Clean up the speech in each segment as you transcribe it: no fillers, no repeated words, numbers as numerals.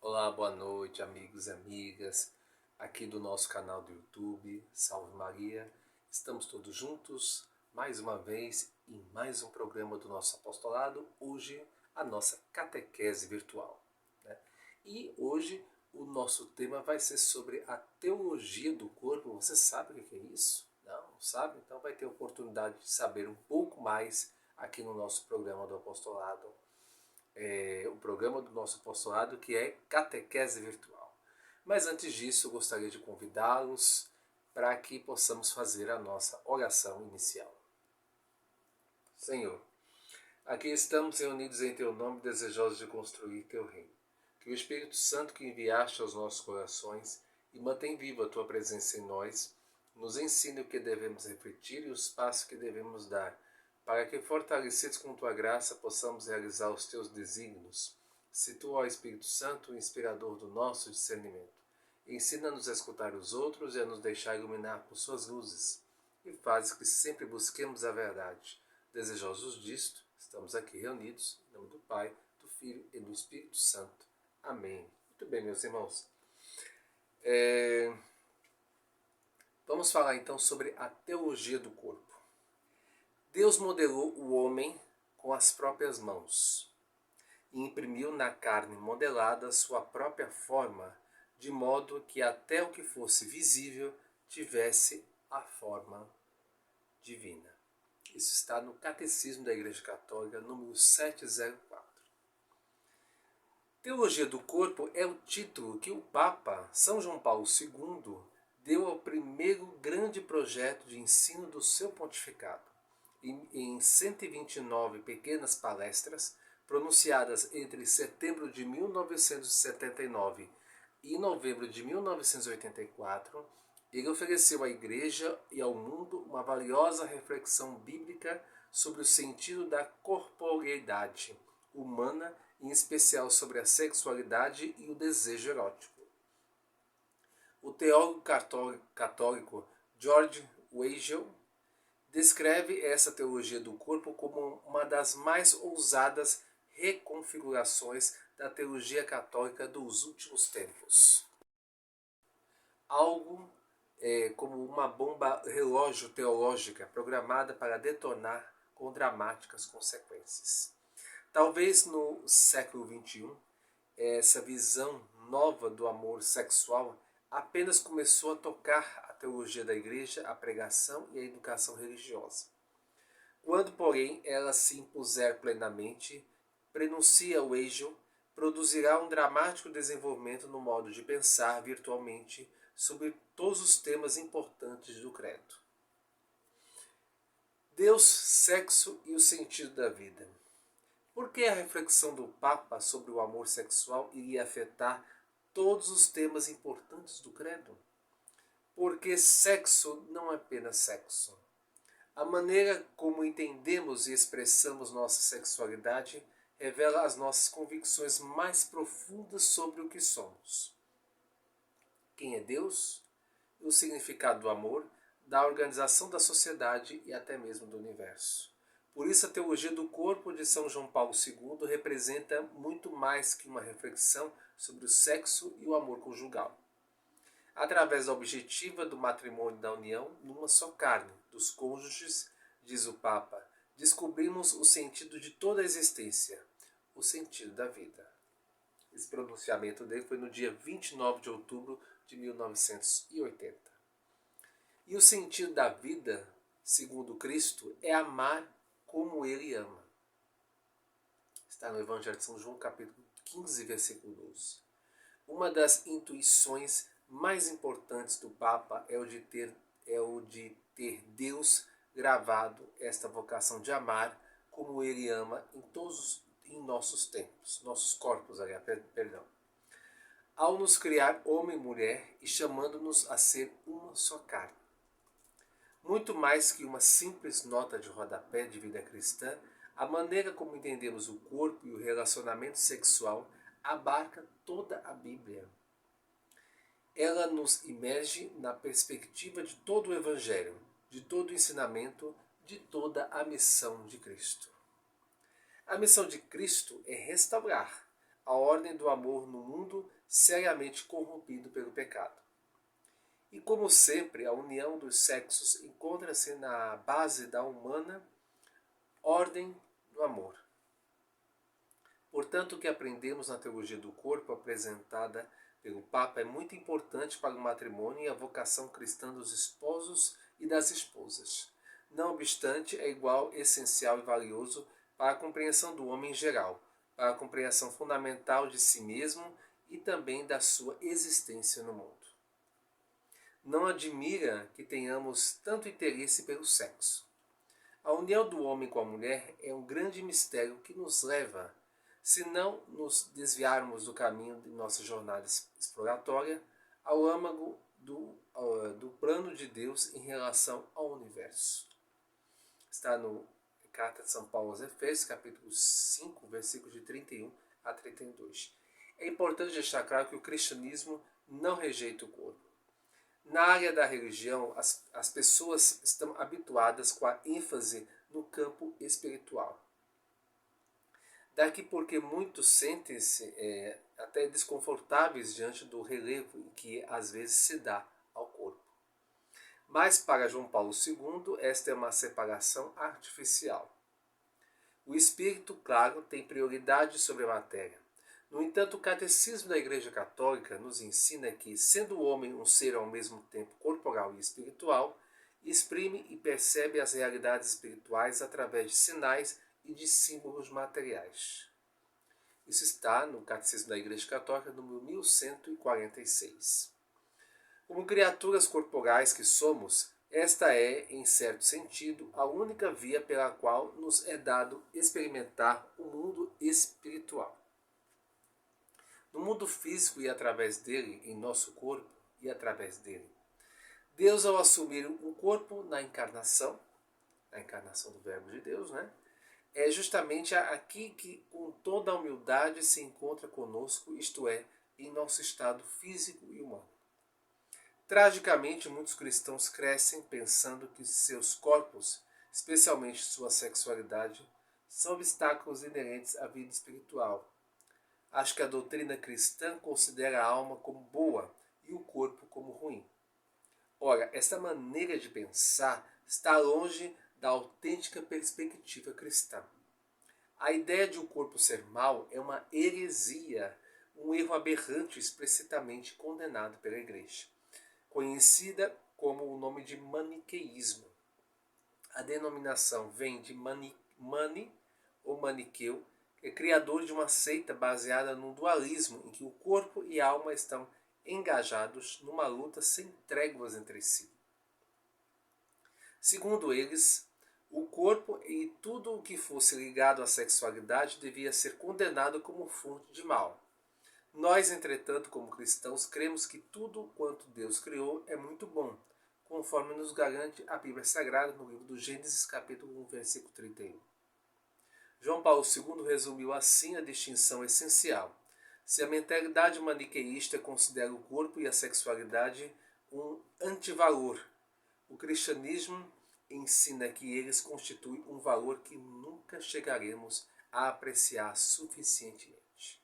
Olá, boa noite, amigos e amigas, aqui do nosso canal do YouTube, Salve Maria. Estamos todos juntos, mais uma vez, em mais um programa do nosso apostolado, hoje a nossa catequese virtual, né? E hoje o nosso tema vai ser sobre a teologia do corpo. Você sabe o que é isso? Não sabe? Então vai ter oportunidade de saber um pouco mais aqui no nosso programa do apostolado. O programa do nosso apostolado, que é Catequese Virtual. Mas antes disso, eu gostaria de convidá-los para que possamos fazer a nossa oração inicial. Senhor, aqui estamos reunidos em Teu nome, desejosos de construir Teu reino. Que o Espírito Santo que enviaste aos nossos corações e mantém viva a Tua presença em nós, nos ensine o que devemos refletir e os passos que devemos dar, para que, fortalecidos com Tua graça, possamos realizar os Teus desígnios. Se Tu, ó Espírito Santo, o inspirador do nosso discernimento, ensina-nos a escutar os outros e a nos deixar iluminar por Suas luzes, e fazes que sempre busquemos a verdade. Desejosos disto, estamos aqui reunidos, em nome do Pai, do Filho e do Espírito Santo. Amém. Muito bem, meus irmãos. Vamos falar então sobre a teologia do corpo. Deus modelou o homem com as próprias mãos e imprimiu na carne modelada sua própria forma, de modo que até o que fosse visível tivesse a forma divina. Isso está no Catecismo da Igreja Católica, número 704. Teologia do corpo é o título que o Papa São João Paulo II deu ao primeiro grande projeto de ensino do seu pontificado. Em 129 pequenas palestras, pronunciadas entre setembro de 1979 e novembro de 1984, ele ofereceu à Igreja e ao mundo uma valiosa reflexão bíblica sobre o sentido da corporeidade humana, em especial sobre a sexualidade e o desejo erótico. O teólogo católico George Weigel descreve essa teologia do corpo como uma das mais ousadas reconfigurações da teologia católica dos últimos tempos. Algo como uma bomba relógio teológica programada para detonar com dramáticas consequências. Talvez no século XXI, essa visão nova do amor sexual apenas começou a tocar a teologia da Igreja, a pregação e a educação religiosa. Quando, porém, ela se impuser plenamente, prenuncia Weigel, produzirá um dramático desenvolvimento no modo de pensar virtualmente sobre todos os temas importantes do credo. Deus, sexo e o sentido da vida. Por que a reflexão do Papa sobre o amor sexual iria afetar todos os temas importantes do credo? Porque sexo não é apenas sexo. A maneira como entendemos e expressamos nossa sexualidade revela as nossas convicções mais profundas sobre o que somos. Quem é Deus? E o significado do amor, da organização da sociedade e até mesmo do universo. Por isso, a teologia do corpo de São João Paulo II representa muito mais que uma reflexão sobre o sexo e o amor conjugal. Através da objetiva do matrimônio da união numa só carne, dos cônjuges, diz o Papa, descobrimos o sentido de toda a existência, o sentido da vida. Esse pronunciamento dele foi no dia 29 de outubro de 1980. E o sentido da vida, segundo Cristo, é amar como Ele ama. Está no Evangelho de São João, capítulo 15, versículo 12. Uma das intuições mais importantes do Papa é o de ter Deus gravado esta vocação de amar como Ele ama em nossos tempos, nossos corpos, perdão. Ao nos criar homem e mulher e chamando-nos a ser uma só carne. Muito mais que uma simples nota de rodapé de vida cristã, a maneira como entendemos o corpo e o relacionamento sexual abarca toda a Bíblia. Ela nos imerge na perspectiva de todo o Evangelho, de todo o ensinamento, de toda a missão de Cristo. A missão de Cristo é restaurar, a ordem do amor no mundo seriamente corrompido pelo pecado. E como sempre, a união dos sexos encontra-se na base da humana ordem do amor. Portanto, o que aprendemos na teologia do corpo apresentada pelo Papa é muito importante para o matrimônio e a vocação cristã dos esposos e das esposas. Não obstante, é igual, essencial e valioso para a compreensão do homem em geral, para a compreensão fundamental de si mesmo e também da sua existência no mundo. Não admira que tenhamos tanto interesse pelo sexo. A união do homem com a mulher é um grande mistério que nos leva, se não nos desviarmos do caminho de nossa jornada exploratória, ao âmago do plano de Deus em relação ao universo. Está no Carta de São Paulo aos Efésios, capítulo 5, versículos de 31 a 32. É importante deixar claro que o cristianismo não rejeita o corpo. Na área da religião, as pessoas estão habituadas com a ênfase no campo espiritual. Daqui porque muitos sentem-se até desconfortáveis diante do relevo que às vezes se dá ao corpo. Mas para João Paulo II, esta é uma separação artificial. O espírito, claro, tem prioridade sobre a matéria. No entanto, o Catecismo da Igreja Católica nos ensina que, sendo o homem um ser ao mesmo tempo corporal e espiritual, exprime e percebe as realidades espirituais através de sinais e de símbolos materiais. Isso está no Catecismo da Igreja Católica, número 1146. Como criaturas corporais que somos, esta é, em certo sentido, a única via pela qual nos é dado experimentar o mundo espiritual. No mundo físico e através dele, em nosso corpo e através dele. Deus, ao assumir um corpo na encarnação do Verbo de Deus, é justamente aqui que, com toda a humildade, se encontra conosco, isto é, em nosso estado físico e humano. Tragicamente, muitos cristãos crescem pensando que seus corpos, especialmente sua sexualidade, são obstáculos inerentes à vida espiritual. Acho que a doutrina cristã considera a alma como boa e o corpo como ruim. Ora, esta maneira de pensar está longe da autêntica perspectiva cristã. A ideia de o corpo ser mau é uma heresia, um erro aberrante explicitamente condenado pela Igreja, conhecida como o nome de maniqueísmo. A denominação vem de mani ou maniqueu, que é criador de uma seita baseada no dualismo em que o corpo e a alma estão engajados numa luta sem tréguas entre si. Segundo eles, o corpo e tudo o que fosse ligado à sexualidade devia ser condenado como fonte de mal. Nós, entretanto, como cristãos, cremos que tudo quanto Deus criou é muito bom, conforme nos garante a Bíblia Sagrada no livro do Gênesis, capítulo 1, versículo 31. João Paulo II resumiu assim a distinção essencial. Se a mentalidade maniqueísta considera o corpo e a sexualidade um antivalor, o cristianismo ensina que eles constituem um valor que nunca chegaremos a apreciar suficientemente.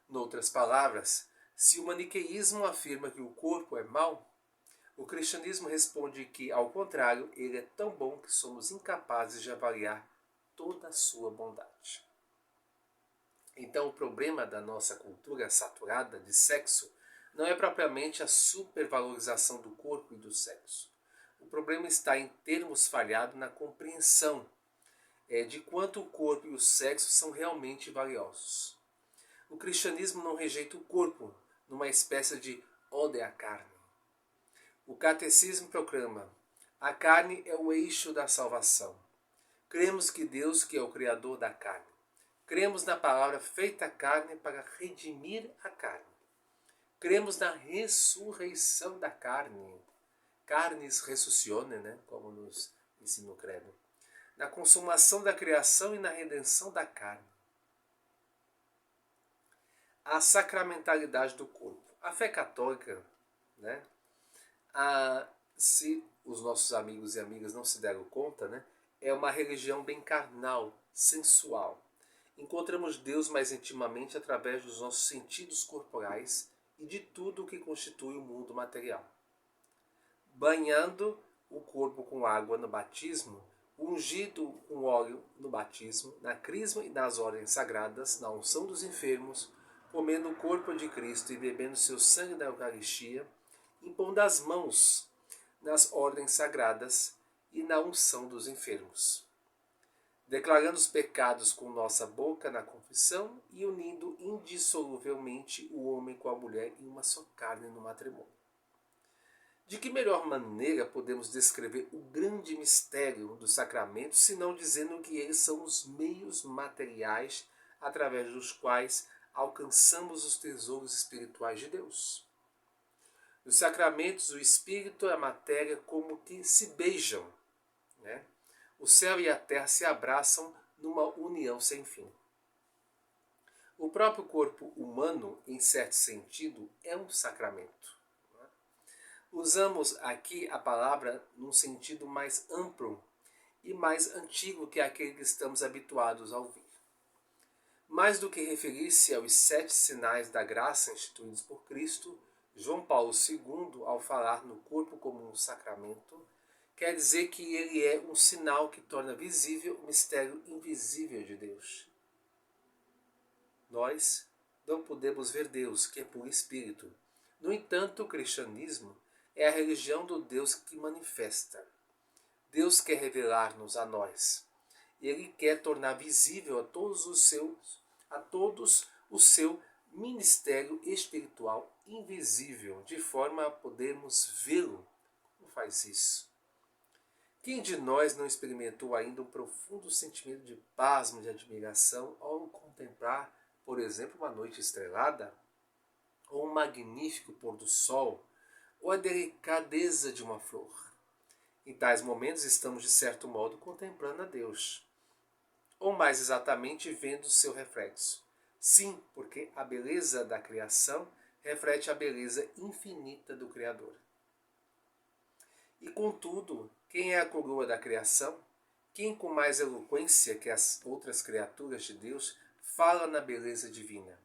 Noutras palavras, se o maniqueísmo afirma que o corpo é mau, o cristianismo responde que, ao contrário, ele é tão bom que somos incapazes de avaliar toda a sua bondade. Então, o problema da nossa cultura saturada de sexo não é propriamente a supervalorização do corpo e do sexo. O problema está em termos falhado na compreensão de quanto o corpo e o sexo são realmente valiosos. O cristianismo não rejeita o corpo numa espécie de ode à carne. O catecismo proclama: a carne é o eixo da salvação. Cremos que Deus, que é o Criador da carne. Cremos na palavra feita carne para redimir a carne. Cremos na ressurreição da carne. Carnes ressuscione, como nos ensina o credo. Na consumação da criação e na redenção da carne. A sacramentalidade do corpo. A fé católica, se os nossos amigos e amigas não se deram conta, é uma religião bem carnal, sensual. encontramos Deus mais intimamente através dos nossos sentidos corporais e de tudo o que constitui o mundo material. Banhando o corpo com água no batismo, ungido com óleo no batismo, na crisma e nas ordens sagradas, na unção dos enfermos, comendo o corpo de Cristo e bebendo seu sangue da Eucaristia, impondo as mãos nas ordens sagradas e na unção dos enfermos, declarando os pecados com nossa boca na confissão e unindo indissoluvelmente o homem com a mulher em uma só carne no matrimônio. De que melhor maneira podemos descrever o grande mistério dos sacramentos, senão dizendo que eles são os meios materiais através dos quais alcançamos os tesouros espirituais de Deus? Nos sacramentos, o espírito e a matéria como que se beijam, né? O céu e a terra se abraçam numa união sem fim. O próprio corpo humano, em certo sentido, é um sacramento. Usamos aqui a palavra num sentido mais amplo e mais antigo que aquele que estamos habituados a ouvir. Mais do que referir-se aos 7 sinais da graça instituídos por Cristo, João Paulo II, ao falar no corpo como um sacramento, quer dizer que ele é um sinal que torna visível o mistério invisível de Deus. Nós não podemos ver Deus, que é puro espírito. No entanto, o cristianismo é a religião do Deus que manifesta. Deus quer revelar-nos a nós. Ele quer tornar visível a todos o seu ministério espiritual invisível, de forma a podermos vê-lo. Como faz isso? Quem de nós não experimentou ainda um profundo sentimento de pasmo, de admiração, ao contemplar, por exemplo, uma noite estrelada, ou um magnífico pôr do sol, ou a delicadeza de uma flor? Em tais momentos estamos, de certo modo, contemplando a Deus, ou mais exatamente, vendo seu reflexo. Sim, porque a beleza da criação reflete a beleza infinita do Criador. E contudo, quem é a coroa da criação? Quem com mais eloquência que as outras criaturas de Deus fala na beleza divina?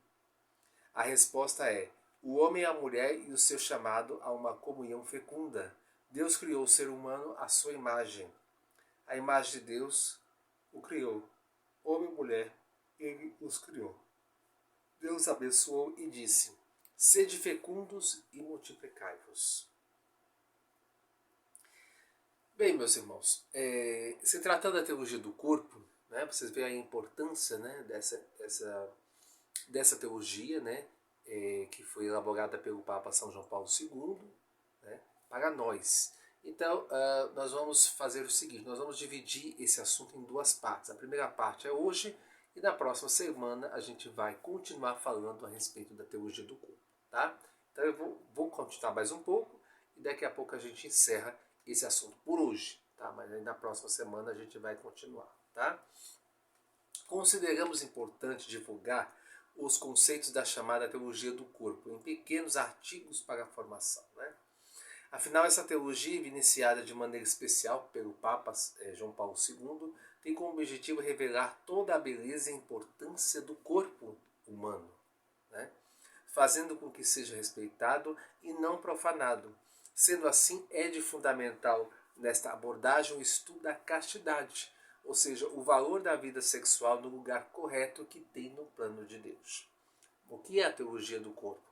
A resposta é o homem e a mulher e o seu chamado a uma comunhão fecunda. Deus criou o ser humano à sua imagem. A imagem de Deus o criou. Homem e mulher, ele os criou. Deus abençoou e disse: sede fecundos e multiplicai-vos. Bem, meus irmãos, se tratando da teologia do corpo, né, vocês veem a importância, né, dessa teologia, né, que foi elaborada pelo Papa São João Paulo II, né, para nós. Então, nós vamos fazer o seguinte, nós vamos dividir esse assunto em 2 partes. A primeira parte é hoje, e na próxima semana a gente vai continuar falando a respeito da teologia do corpo. Tá? Então eu vou continuar mais um pouco, e daqui a pouco a gente encerra esse assunto por hoje. Tá? Mas aí na próxima semana a gente vai continuar. Tá? Consideramos importante divulgar os conceitos da chamada teologia do corpo em pequenos artigos para a formação. Né? Afinal, essa teologia, iniciada de maneira especial pelo Papa João Paulo II, tem como objetivo revelar toda a beleza e importância do corpo humano, né? Fazendo com que seja respeitado e não profanado. Sendo assim, é de fundamental nesta abordagem o estudo da castidade, ou seja, o valor da vida sexual no lugar correto que tem no plano de Deus. O que é a teologia do corpo?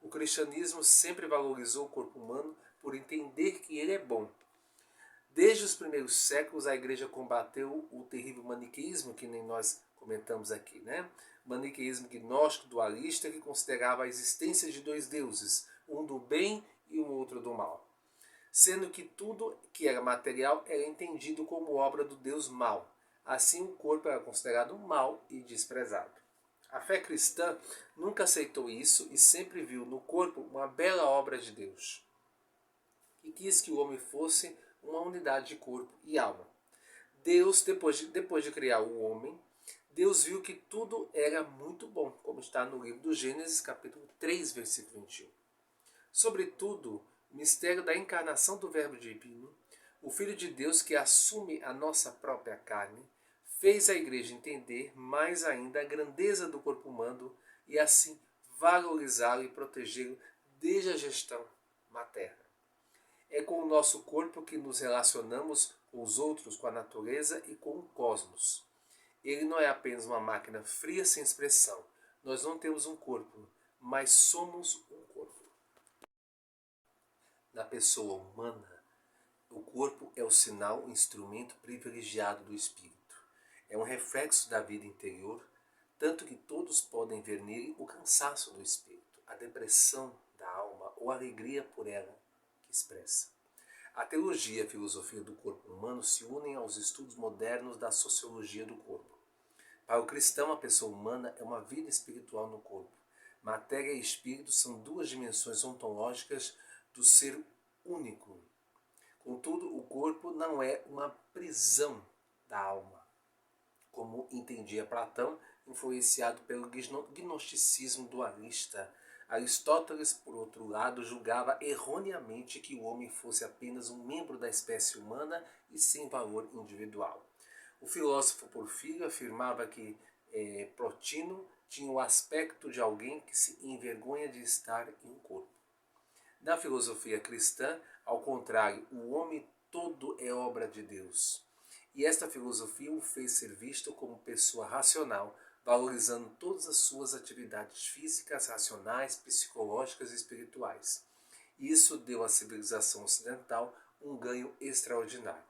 O cristianismo sempre valorizou o corpo humano por entender que ele é bom. Desde os primeiros séculos, a Igreja combateu o terrível maniqueísmo, que nem nós comentamos aqui, né? Maniqueísmo gnóstico dualista, que considerava a existência de 2 deuses, um do bem e o outro do mal. Sendo que tudo que era material era entendido como obra do Deus mau. Assim, o corpo era considerado mal e desprezado. A fé cristã nunca aceitou isso e sempre viu no corpo uma bela obra de Deus. E quis que o homem fosse uma unidade de corpo e alma. Deus, depois de criar o homem, Deus viu que tudo era muito bom, como está no livro do Gênesis, capítulo 3, versículo 21. Sobretudo, o mistério da encarnação do Verbo divino, o Filho de Deus que assume a nossa própria carne, fez a Igreja entender mais ainda a grandeza do corpo humano e assim valorizá-lo e protegê-lo desde a gestão materna. É com o nosso corpo que nos relacionamos com os outros, com a natureza e com o cosmos. Ele não é apenas uma máquina fria sem expressão. Nós não temos um corpo, mas somos um corpo. Na pessoa humana, o corpo é o sinal, o instrumento privilegiado do espírito. É um reflexo da vida interior, tanto que todos podem ver nele o cansaço do espírito, a depressão da alma ou a alegria por ela que expressa. A teologia e a filosofia do corpo humano se unem aos estudos modernos da sociologia do corpo. Para o cristão, a pessoa humana é uma vida espiritual no corpo. Matéria e espírito são duas dimensões ontológicas do ser único. Contudo, o corpo não é uma prisão da alma, como entendia Platão, influenciado pelo gnosticismo dualista. Aristóteles, por outro lado, julgava erroneamente que o homem fosse apenas um membro da espécie humana e sem valor individual. O filósofo Porfírio afirmava que Plotino tinha o aspecto de alguém que se envergonha de estar em um corpo. Na filosofia cristã, ao contrário, o homem todo é obra de Deus. E esta filosofia o fez ser visto como pessoa racional, valorizando todas as suas atividades físicas, racionais, psicológicas e espirituais. Isso deu à civilização ocidental um ganho extraordinário.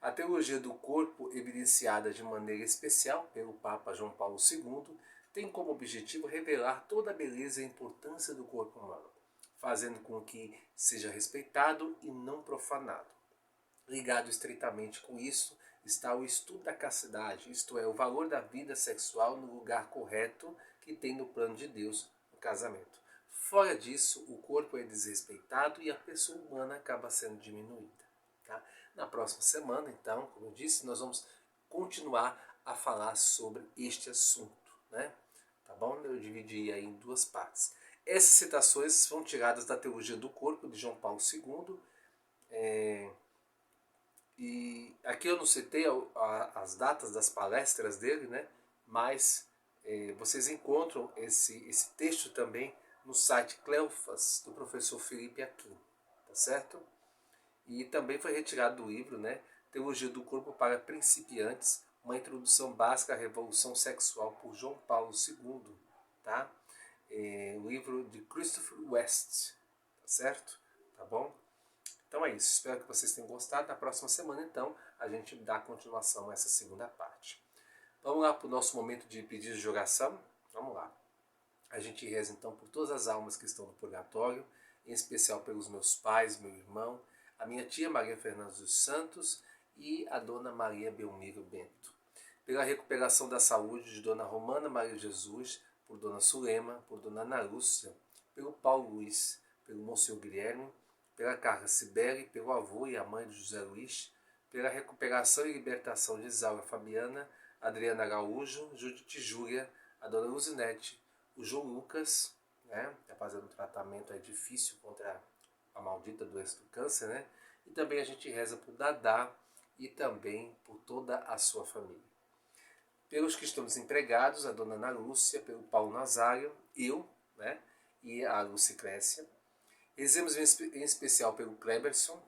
A teologia do corpo, evidenciada de maneira especial pelo Papa João Paulo II, tem como objetivo revelar toda a beleza e importância do corpo humano, fazendo com que seja respeitado e não profanado. Ligado estreitamente com isso está o estudo da castidade, isto é, o valor da vida sexual no lugar correto que tem no plano de Deus, no casamento. Fora disso, o corpo é desrespeitado e a pessoa humana acaba sendo diminuída. Tá? Na próxima semana, então, como eu disse, nós vamos continuar a falar sobre este assunto. Né? Tá bom? Eu dividi aí em duas partes. Essas citações foram tiradas da Teologia do Corpo, de João Paulo II. E aqui eu não citei as datas das palestras dele, né? Mas vocês encontram esse texto também no site Cleofas, do professor Felipe Aquim. Tá certo? E também foi retirado do livro, né? Teologia do Corpo para Principiantes, uma introdução básica à revolução sexual, por João Paulo II. Tá? O livro de Christopher West, tá certo? Tá bom? Então é isso, espero que vocês tenham gostado. Na próxima semana, então, a gente dá continuação a essa segunda parte. Vamos lá para o nosso momento de pedido de oração? Vamos lá. A gente reza então por todas as almas que estão no purgatório, em especial pelos meus pais, meu irmão, a minha tia Maria Fernanda dos Santos e a dona Maria Belmiro Bento. Pela recuperação da saúde de dona Romana Maria Jesus, por dona Sulema, por dona Ana Lúcia, pelo Paulo Luiz, pelo Monsenhor Guilherme, pela Carla Cibele, pelo avô e a mãe de José Luiz, pela recuperação e libertação de Isaura Fabiana, Adriana Araújo, Judite Júlia, a dona Luzinete, o João Lucas, né, está fazendo um tratamento difícil contra a maldita doença do câncer, né? E também a gente reza por Dadá e também por toda a sua família. Pelos que estão desempregados, a dona Ana Lúcia, pelo Paulo Nazário, eu, né, e a Lucicrécia. Rezemos em especial pelo Kleberson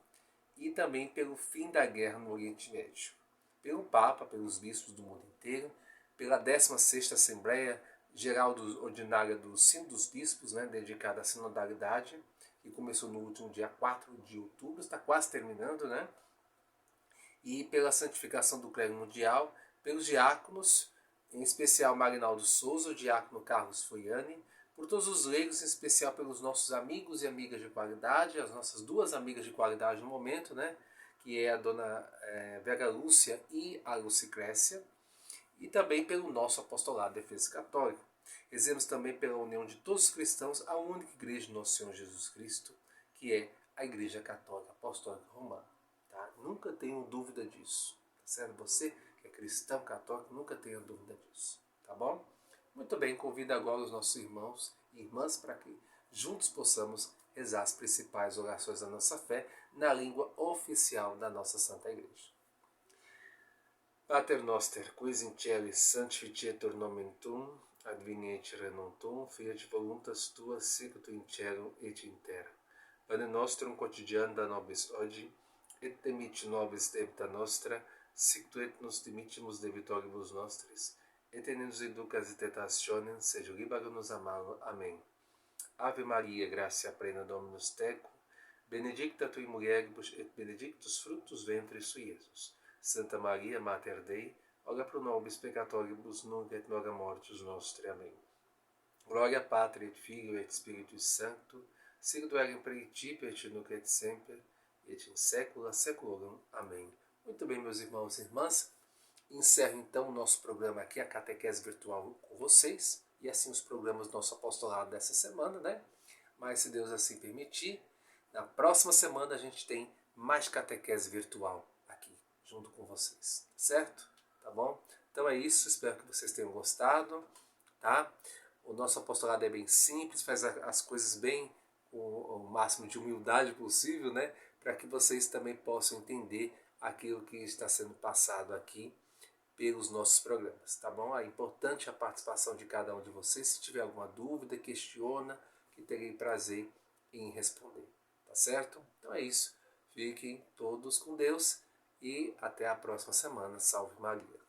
e também pelo fim da guerra no Oriente Médio. Pelo Papa, pelos bispos do mundo inteiro, pela 16ª Assembleia Geral Ordinária do Sino dos Bispos, né, dedicada à sinodalidade, que começou no último dia 4 de outubro, está quase terminando, né? E pela santificação do clero mundial, pelos diáconos, em especial Marinaldo Souza, o diácono Carlos Foiani, por todos os leigos, em especial pelos nossos amigos e amigas de qualidade, as nossas duas amigas de qualidade no momento, né? Que é a dona Vera Lúcia e a Lucicrécia, e também pelo nosso apostolado de defesa católica. Rezemos também pela união de todos os cristãos à única igreja de nosso Senhor Jesus Cristo, que é a Igreja Católica Apostólica Romana. Tá? Nunca tenham dúvida disso. Tá certo? Você que é cristão católico, nunca tenha dúvida disso. Tá bom? Muito bem, convido agora os nossos irmãos e irmãs para que juntos possamos rezar as principais orações da nossa fé na língua oficial da nossa Santa Igreja. Pater noster, quis in celis sanctificetur nomen tuum, adveniet regnum tuum, fiat voluntas tua, sicut in cielo et in terra. Pane nostrum quotidianum da nobis hodie, et dimitte nobis debita nostra, sic et nos dimittimus debitoribus nostris, et ne nos inducas in tentationem, sed libera-nos a malo. Amém. Ave Maria, gratia plena, Dominus tecum, benedicta tui mulieribus, et benedictus fructus ventris sui, Iesus. Santa Maria, Mater Dei, ora pro nobis peccatoribus, nunc et in hora mortis nostre. Amém. Gloria Patri et Filio et Spiritus Sancto, sic et in principio et nunc et semper, et in saecula saeculorum. Amém. Muito bem, meus irmãos e irmãs, encerro então o nosso programa aqui, a catequese virtual com vocês, e assim os programas do nosso apostolado dessa semana, né? Mas se Deus assim permitir, na próxima semana a gente tem mais catequese virtual aqui, junto com vocês, certo? Tá bom? Então é isso, espero que vocês tenham gostado, tá? O nosso apostolado é bem simples, faz as coisas bem com o máximo de humildade possível, né? Para que vocês também possam entender aquilo que está sendo passado aqui pelos nossos programas, tá bom? É importante a participação de cada um de vocês. Se tiver alguma dúvida, questiona, que terei prazer em responder, tá certo? Então é isso. Fiquem todos com Deus e até a próxima semana. Salve Maria.